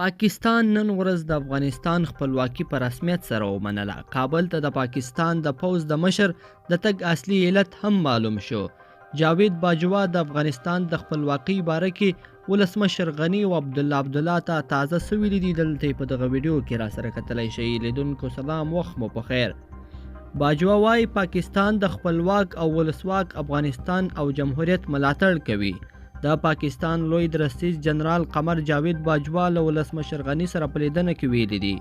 پاکستان نن ورځ د افغانستان خپلواکي په رسمیت سره ومنله. کابل ته د پاکستان د پوځ د مشر د تګ اصلي علت هم معلوم شو. جاوید باجوا د افغانستان د خپلواکۍ باره کې ولسمشر غني او عبدالله ته تازه څه ویلي دي، دلته په دغه ویډیو کې راسره کتلی شئ. لیدونکو سلام، وخت مو په خیر. باجوا وایي پاکستان د خپلواک او ولسواک افغانستان او جمهوریت ملاتړ کوي. د پاکستان لوی درستیز جنرال قمر جاوید باجوا له ولسمشر غني سره په لیدنه کې ویلي دي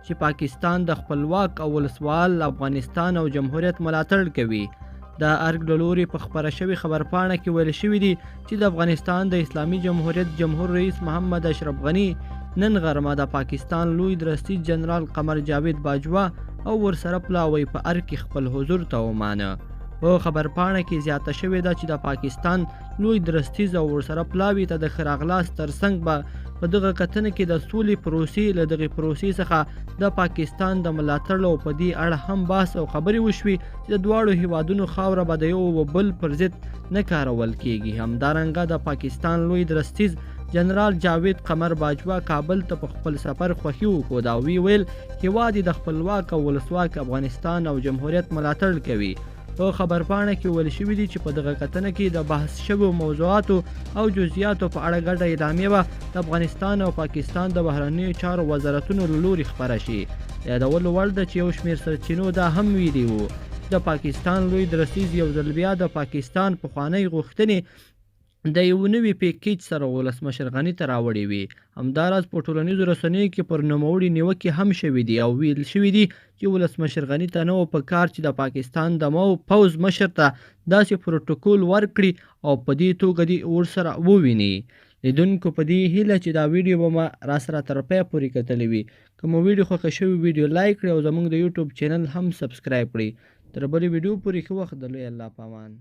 چې پاکستان د خپلواک او ولسوال افغانستان او جمهوریت ملاتړ کوي. د ارګ له لوري په خپره شوې خبرپاڼه کې ویل شوي دي چې د افغانستان د اسلامي جمهوریت جمهور رئیس محمد اشرف غني نن غرمه د پاکستان لوی درستیز جنرال قمر جاوید باجوا او ورسره پلاوی په ارګ کې خپل حضور ته ومانه. په خبرپاڼه کې زیاته شوې ده چې د پاکستان لوی درستیز او ورسره پلاوي ته د ښه راغلاست ترڅنګ به په دغه کتنه کې د سولې پروسې له دغې پروسې څخه د پاکستان د ملاتړ او په دې اړه هم بحث او خبرې وشوي چې د دواړو هیوادونو خاوره به د یو بل پر ضد نه کارول کیږي. همدارنګه د پاکستان لوی درستیز جنرال جاوید قمر باجوا کابل ته په خپل سفر خوښي وښود او ویل هیواد د خپلواک او ولسواک افغانستان او جمهوریت ملاتړ کوي. په خبرپاڼه کې ویل شوي دي چې په دغه کتنه کې د بحث شویو موضوعاتو او جزئیاتو په اړه ګډه اعلامیه به د افغانستان او پاکستان د بهرنیو چارو وزارتونو له لوري خپره شي. یادولو وړ ده چې یو شمېر سرچینو دا هم ویلي وو د پاکستان لوی درستیز یو ځل بیا د پاکستان پخوانۍ غوښتنې د یو نوي پیکیج سره ولسمشر غني ته راوړې وي. همداراز په ټولنیزو رسنیو کې پر نوموړي نیوکې هم شوي دي او ویل شوي دي چې ولسمشر غني ته نه و په کار چې د پاکستان د پوځ مشر ته داسې پروتوکول ورکړي او په دې توګه دې ورسره وویني. لیدونکو په دې هیله چې دا ویډیو به ما راسره تر پایه پورې کتلی وي. که مو ویډیو خوښه شوي ویډیو لایک کړئ او زموږ د یوټیوب چینل هم سبسکرایب کړئ. تر بلې ویډیو پورې ښه وخت د لوی الله په امان.